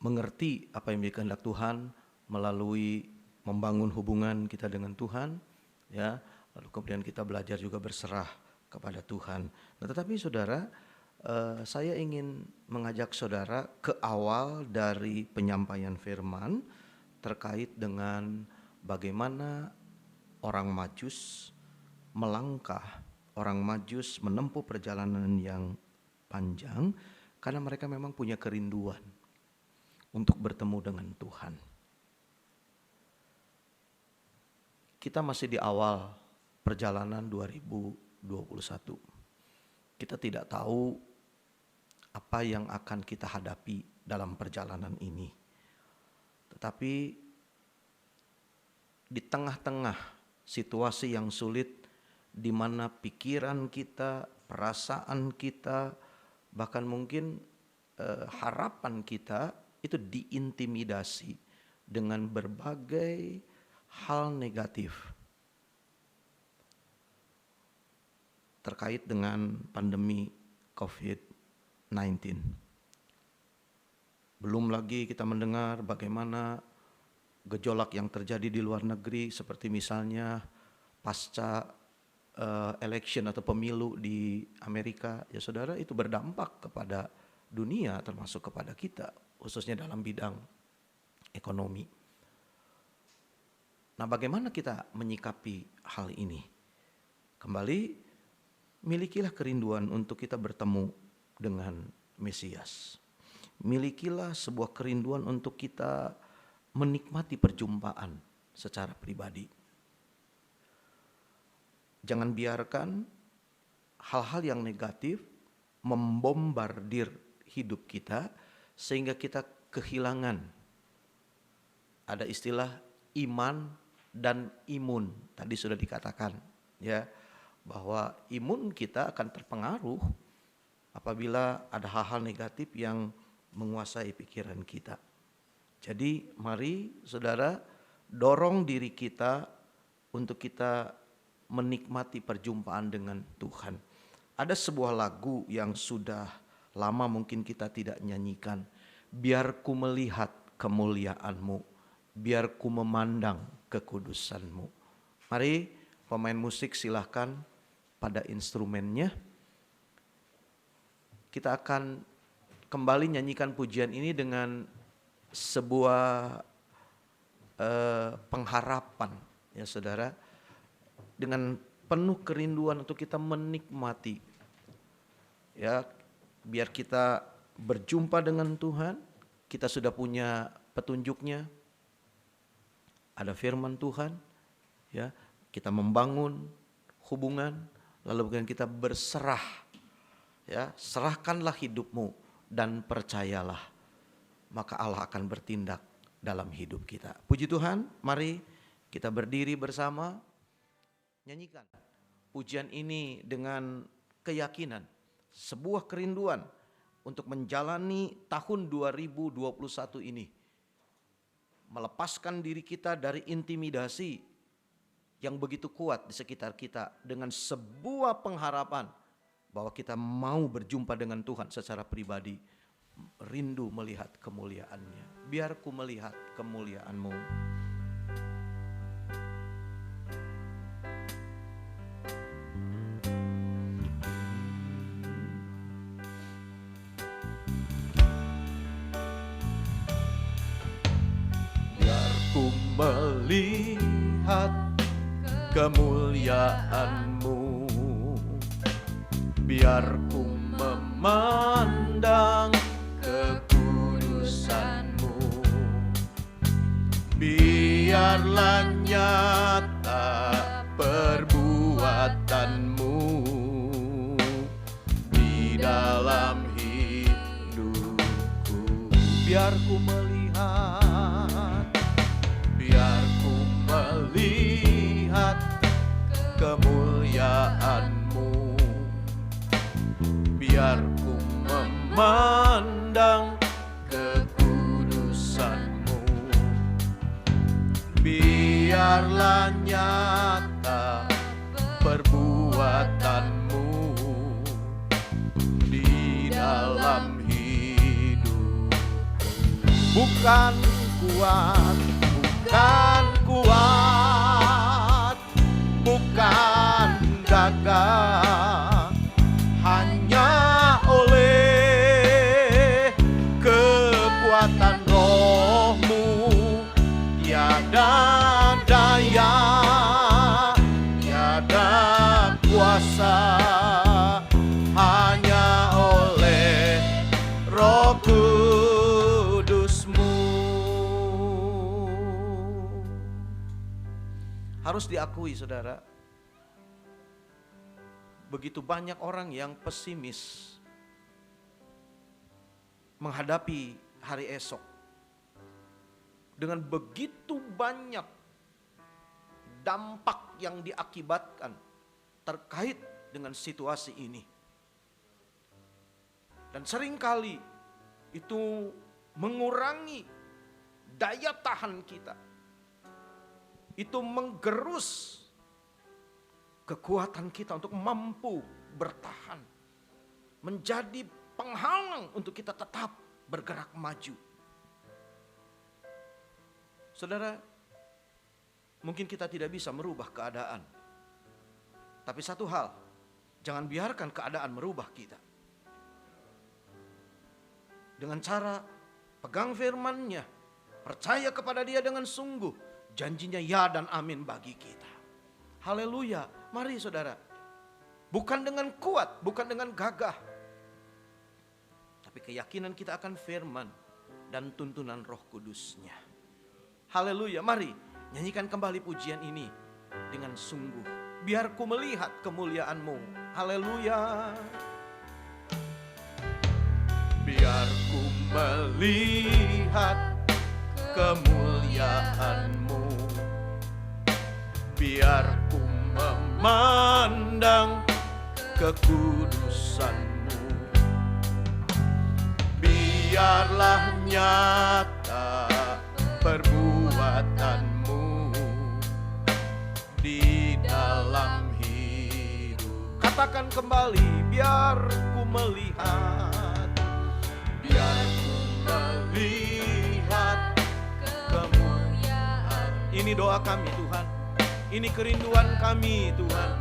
mengerti apa yang menjadi kehendak Tuhan melalui membangun hubungan kita dengan Tuhan, ya. Lalu kemudian kita belajar juga berserah kepada Tuhan. Nah, tetapi saudara, saya ingin mengajak saudara ke awal dari penyampaian firman terkait dengan bagaimana orang Majus melangkah, orang Majus menempuh perjalanan yang panjang karena mereka memang punya kerinduan untuk bertemu dengan Tuhan. Kita masih di awal perjalanan 2021. Kita tidak tahu apa yang akan kita hadapi dalam perjalanan ini. Tetapi di tengah-tengah situasi yang sulit, di mana pikiran kita, perasaan kita, bahkan mungkin harapan kita itu diintimidasi dengan berbagai hal negatif terkait dengan pandemi COVID-19. Belum lagi kita mendengar bagaimana gejolak yang terjadi di luar negeri, seperti misalnya pasca election atau pemilu di Amerika, ya saudara, itu berdampak kepada dunia termasuk kepada kita, khususnya dalam bidang ekonomi. Nah, bagaimana kita menyikapi hal ini? Kembali, milikilah kerinduan untuk kita bertemu dengan Mesias. Milikilah sebuah kerinduan untuk kita menikmati perjumpaan secara pribadi. Jangan biarkan hal-hal yang negatif membombardir hidup kita sehingga kita kehilangan. Ada istilah iman dan imun. Tadi sudah dikatakan, ya, bahwa imun kita akan terpengaruh apabila ada hal-hal negatif yang menguasai pikiran kita. Jadi mari saudara dorong diri kita untuk kita menikmati perjumpaan dengan Tuhan. Ada sebuah lagu yang sudah lama mungkin kita tidak nyanyikan. Biar ku melihat kemuliaan-Mu, biar ku memandang kekudusan-Mu. Mari pemain musik silahkan pada instrumennya. Kita akan kembali nyanyikan pujian ini dengan sebuah pengharapan, ya saudara, dengan penuh kerinduan untuk kita menikmati, ya, biar kita berjumpa dengan Tuhan. Kita sudah punya petunjuknya, ada firman Tuhan, ya, kita membangun hubungan, lalu kemudian kita berserah, ya, serahkanlah hidupmu dan percayalah, maka Allah akan bertindak dalam hidup kita. Puji Tuhan, mari kita berdiri bersama, nyanyikan pujian ini dengan keyakinan, sebuah kerinduan untuk menjalani tahun 2021 ini, melepaskan diri kita dari intimidasi yang begitu kuat di sekitar kita dengan sebuah pengharapan bahwa kita mau berjumpa dengan Tuhan secara pribadi, rindu melihat kemuliaan-Nya. Biar ku melihat kemuliaan-Mu. Biar ku melihat kemuliaan-Mu, biar ku memandang kekudusan-Mu, biarlah nyata perbuatan-Mu di dalam hidupku. Biar ku melihat, biar ku melihat kemuliaan-Mu, biar ku memandang kekudusan-Mu, biarlah nyata perbuatan-Mu di dalam hidup. Bukan kuat, bukan kuat, bukan gagah, hanya oleh kekuatan Roh-Mu, tiada daya, tiada kuasa, hanya oleh Roh Kudus-Mu. Harus diakui saudara, begitu banyak orang yang pesimis, menghadapi hari esok dengan begitu banyak dampak yang diakibatkan terkait dengan situasi ini. Dan seringkali itu mengurangi daya tahan kita. Itu menggerus kekuatan kita untuk mampu bertahan. Menjadi penghalang untuk kita tetap bergerak maju. Saudara, mungkin kita tidak bisa merubah keadaan. Tapi satu hal, jangan biarkan keadaan merubah kita. Dengan cara pegang firman-Nya, percaya kepada Dia dengan sungguh, janjinya ya dan amin bagi kita. Haleluya. Mari saudara, bukan dengan kuat, bukan dengan gagah, tapi keyakinan kita akan firman dan tuntunan Roh Kudus-Nya. Haleluya. Mari nyanyikan kembali pujian ini dengan sungguh. Biar ku melihat kemuliaan-Mu. Haleluya. Biar ku melihat kemuliaan-Mu. Biar ku memandang kekudusan-Mu. Biarlah nyata perbuatan-Mu di dalam hidup. Katakan kembali, biar ku melihat, biar ku melihat kemuliaan. Ini doa kami Tuhan, ini kerinduan kami Tuhan.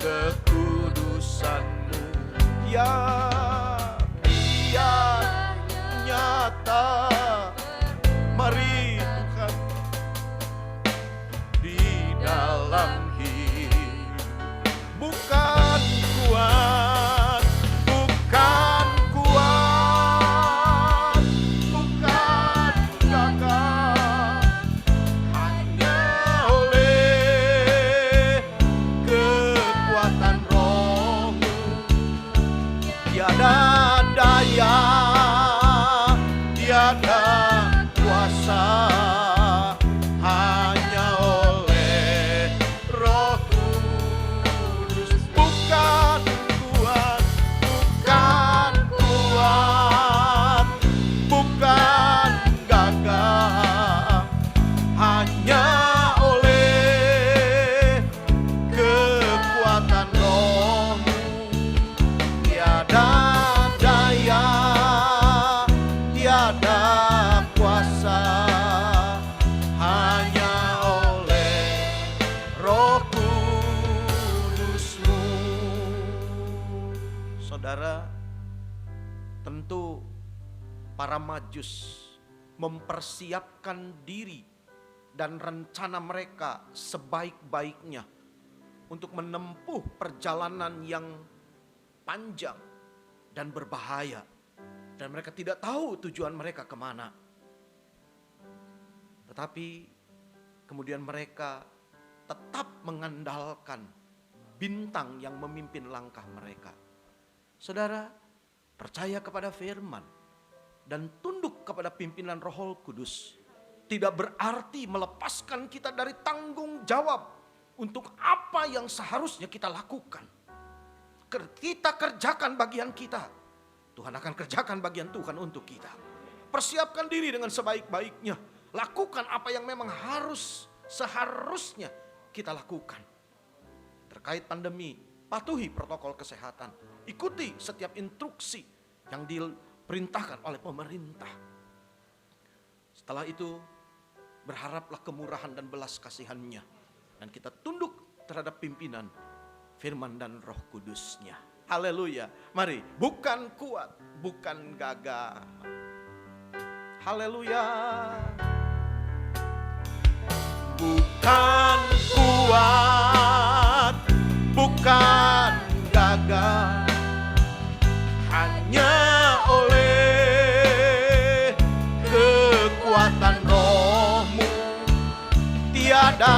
Kekudusan-Mu ya biar nyata. Mari Tuhan, di dalam hidup. Bukan kuat, bukan kuat, bukan gagah, hanya oleh kekuatan Roh-Mu. Tiada daya, tiada kuasa, hanya oleh Roh Kudus. Bukan kuat, bukan kuat, bukan gagah, hanya oleh kekuatan Roh-Mu. Tiada daya, tiada kuasa, hanya oleh Roh Kudus-Mu. Saudara, tentu para Majus mempersiapkan diri dan rencana mereka sebaik-baiknya untuk menempuh perjalanan yang panjang dan berbahaya. Dan mereka tidak tahu tujuan mereka kemana. Tetapi kemudian mereka tetap mengandalkan bintang yang memimpin langkah mereka. Saudara, percaya kepada firman dan tunduk kepada pimpinan Roh Kudus tidak berarti melepaskan kita dari tanggung jawab untuk apa yang seharusnya kita lakukan. Kita kerjakan bagian kita, Tuhan akan kerjakan bagian Tuhan untuk kita. Persiapkan diri dengan sebaik-baiknya. Lakukan apa yang memang seharusnya kita lakukan. Terkait pandemi, patuhi protokol kesehatan. Ikuti setiap instruksi yang diperintahkan oleh pemerintah. Setelah itu, berharaplah kemurahan dan belas kasihan-Nya. Dan kita tunduk terhadap pimpinan, firman dan Roh Kudus-Nya. Haleluya. Mari, bukan kuat, bukan gagah. Haleluya. Bukan kuat, bukan gagah, hanya oleh kekuatan Roh-Mu. Tiada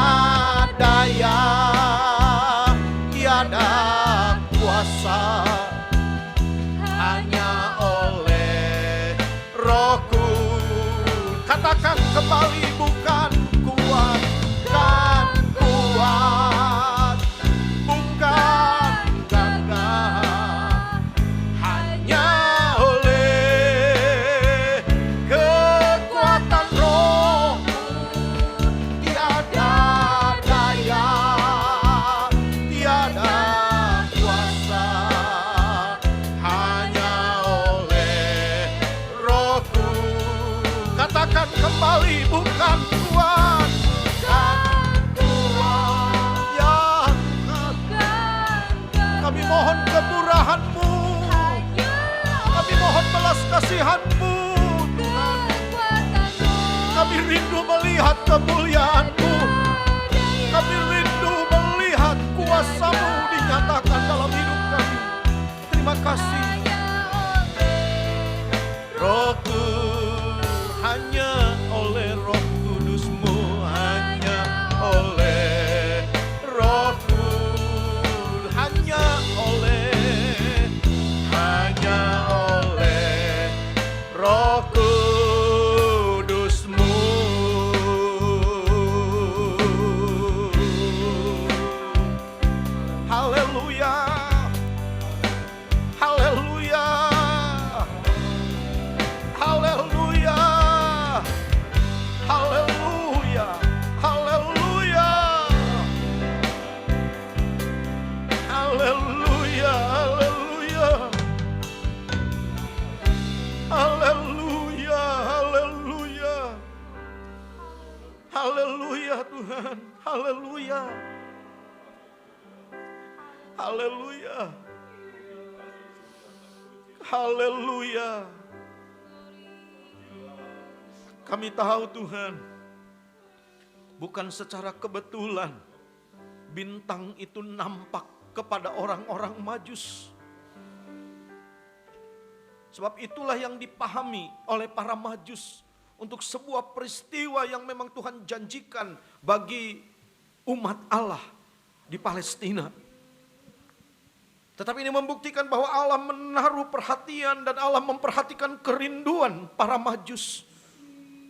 daya, tiada kuasa, hanya kembali bukan Tuhan. Ya, kami mohon kemurahan-Mu, kami mohon belas kasihan-Mu Tuhan. Kami rindu melihat kemuliaan-Mu, kami rindu melihat kuasa-Mu dinyatakan dalam hidup kami. Terima kasih Rohku, hanya oleh Roh Kudus-Mu, hanya oleh Rohku, hanya oleh Roh Kudus-Mu. Haleluya, haleluya, haleluya, haleluya, haleluya, haleluya, haleluya, haleluya, haleluya, haleluya Tuhan, haleluya, haleluya, haleluya. Kami tahu Tuhan, bukan secara kebetulan bintang itu nampak kepada orang-orang Majus. Sebab itulah yang dipahami oleh para Majus untuk sebuah peristiwa yang memang Tuhan janjikan bagi umat Allah di Palestina. Tetapi ini membuktikan bahwa Allah menaruh perhatian dan Allah memperhatikan kerinduan para Majus.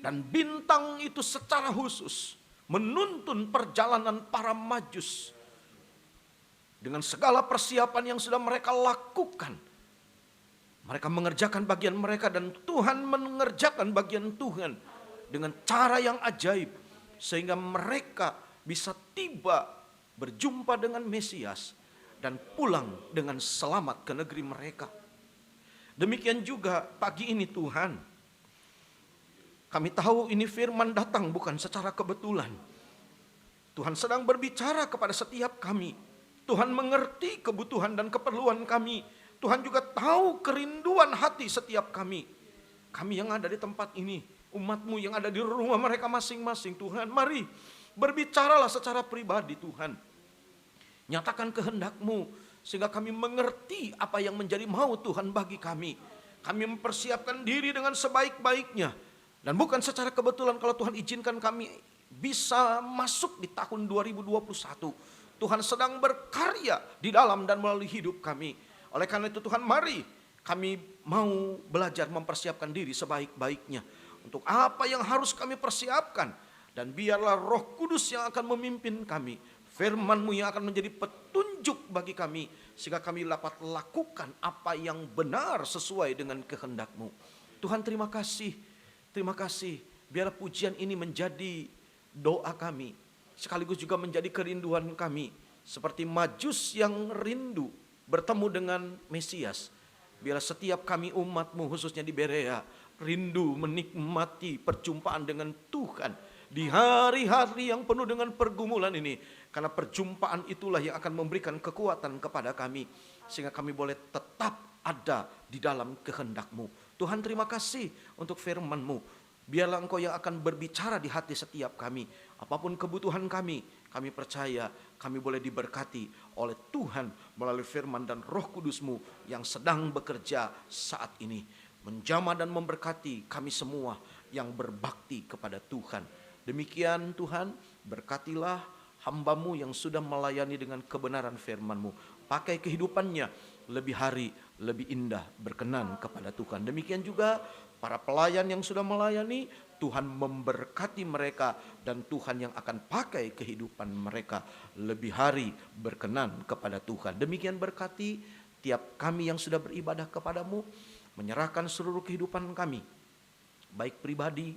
Dan bintang itu secara khusus menuntun perjalanan para Majus dengan segala persiapan yang sudah mereka lakukan. Mereka mengerjakan bagian mereka dan Tuhan mengerjakan bagian Tuhan dengan cara yang ajaib. Sehingga mereka bisa tiba berjumpa dengan Mesias dan pulang dengan selamat ke negeri mereka. Demikian juga pagi ini Tuhan, kami tahu ini firman datang bukan secara kebetulan. Tuhan sedang berbicara kepada setiap kami. Tuhan mengerti kebutuhan dan keperluan kami. Tuhan juga tahu kerinduan hati setiap kami. Kami yang ada di tempat ini, umat-Mu yang ada di rumah mereka masing-masing. Tuhan, mari berbicaralah secara pribadi Tuhan. Nyatakan kehendak-Mu sehingga kami mengerti apa yang menjadi mau Tuhan bagi kami. Kami mempersiapkan diri dengan sebaik-baiknya. Dan bukan secara kebetulan kalau Tuhan izinkan kami bisa masuk di tahun 2021. Tuhan sedang berkarya di dalam dan melalui hidup kami. Oleh karena itu Tuhan, mari kami mau belajar mempersiapkan diri sebaik-baiknya. Untuk apa yang harus kami persiapkan. Dan biarlah Roh Kudus yang akan memimpin kami. Firman-Mu yang akan menjadi petunjuk bagi kami. Sehingga kami dapat lakukan apa yang benar sesuai dengan kehendak-Mu. Tuhan, terima kasih. Terima kasih, biarlah pujian ini menjadi doa kami, sekaligus juga menjadi kerinduan kami. Seperti Majus yang rindu bertemu dengan Mesias. Biarlah setiap kami umat-Mu khususnya di Berea, rindu menikmati perjumpaan dengan Tuhan. Di hari-hari yang penuh dengan pergumulan ini. Karena perjumpaan itulah yang akan memberikan kekuatan kepada kami. Sehingga kami boleh tetap ada di dalam kehendak-Mu. Tuhan, terima kasih untuk firman-Mu. Biarlah Engkau yang akan berbicara di hati setiap kami. Apapun kebutuhan kami, kami percaya kami boleh diberkati oleh Tuhan melalui firman dan Roh Kudus-Mu yang sedang bekerja saat ini. Menjamah dan memberkati kami semua yang berbakti kepada Tuhan. Demikian Tuhan, berkatilah hamba-Mu yang sudah melayani dengan kebenaran firman-Mu. Pakai kehidupannya lebih hari, lebih indah, berkenan kepada Tuhan. Demikian juga para pelayan yang sudah melayani, Tuhan memberkati mereka dan Tuhan yang akan pakai kehidupan mereka lebih hari berkenan kepada Tuhan. Demikian berkati tiap kami yang sudah beribadah kepadamu, menyerahkan seluruh kehidupan kami, baik pribadi,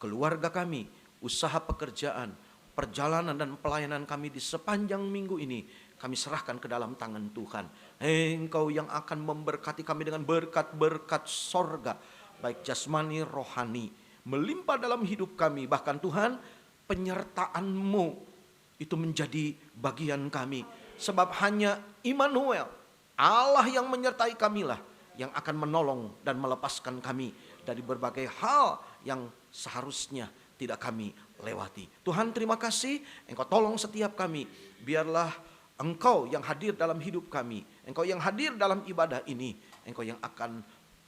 keluarga kami, usaha pekerjaan, perjalanan dan pelayanan kami di sepanjang minggu ini. Kami serahkan ke dalam tangan Tuhan. Engkau yang akan memberkati kami dengan berkat-berkat sorga. Baik jasmani, rohani. melimpah dalam hidup kami. Bahkan Tuhan, penyertaan-Mu itu menjadi bagian kami. Sebab hanya Immanuel, Allah yang menyertai kamilah yang akan menolong dan melepaskan kami dari berbagai hal yang seharusnya tidak kami lewati. Tuhan, terima kasih, Engkau tolong setiap kami. Biarlah Engkau yang hadir dalam hidup kami, Engkau yang hadir dalam ibadah ini, Engkau yang akan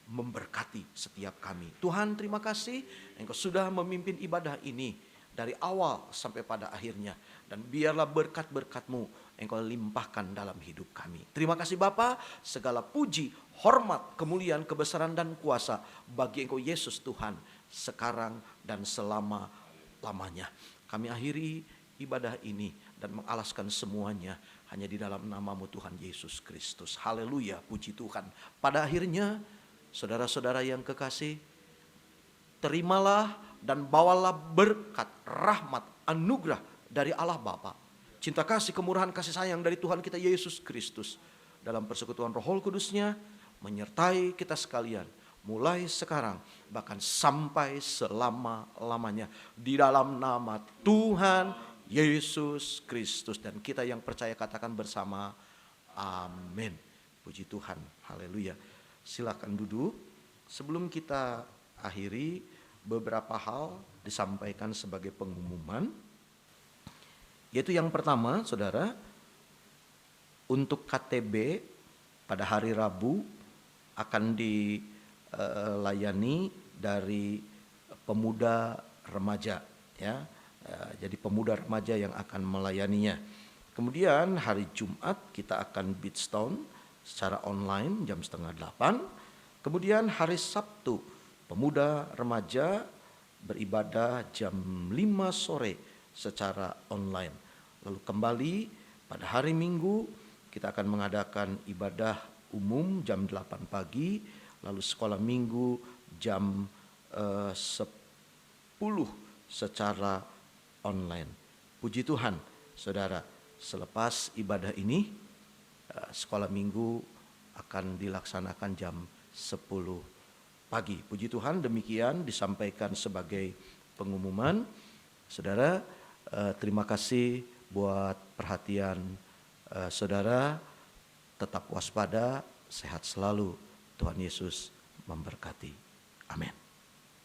memberkati setiap kami. Tuhan, terima kasih, Engkau sudah memimpin ibadah ini dari awal sampai pada akhirnya. Dan biarlah berkat-berkat-Mu Engkau limpahkan dalam hidup kami. Terima kasih Bapa, segala puji, hormat, kemuliaan, kebesaran dan kuasa bagi Engkau Yesus Tuhan, sekarang dan selama-lamanya. Kami akhiri ibadah ini dan mengalaskan semuanya hanya di dalam nama-Mu Tuhan Yesus Kristus. Haleluya, puji Tuhan. Pada akhirnya, saudara-saudara yang kekasih, terimalah dan bawalah berkat, rahmat, anugerah dari Allah Bapa, cinta kasih, kemurahan, kasih sayang dari Tuhan kita Yesus Kristus, dalam persekutuan Roh Kudus-Nya menyertai kita sekalian, mulai sekarang bahkan sampai selama-lamanya, di dalam nama Tuhan Yesus Kristus. Dan kita yang percaya katakan bersama, amin. Puji Tuhan, haleluya. Silakan duduk. Sebelum kita akhiri, beberapa hal disampaikan sebagai pengumuman. Yaitu yang pertama, saudara, untuk KTB pada hari Rabu akan dilayani dari pemuda remaja, ya. Jadi pemuda remaja yang akan melayaninya. Kemudian hari Jumat kita akan Beatstone secara online jam 7:30. Kemudian hari Sabtu pemuda remaja beribadah jam 5 sore secara online. Lalu kembali pada hari Minggu kita akan mengadakan ibadah umum jam 8 pagi, lalu sekolah minggu jam 10 secara online. Puji Tuhan, saudara, selepas ibadah ini sekolah minggu akan dilaksanakan jam 10 pagi. Puji Tuhan, demikian disampaikan sebagai pengumuman. Saudara, terima kasih buat perhatian saudara. Tetap waspada, sehat selalu. Tuhan Yesus memberkati. Amin.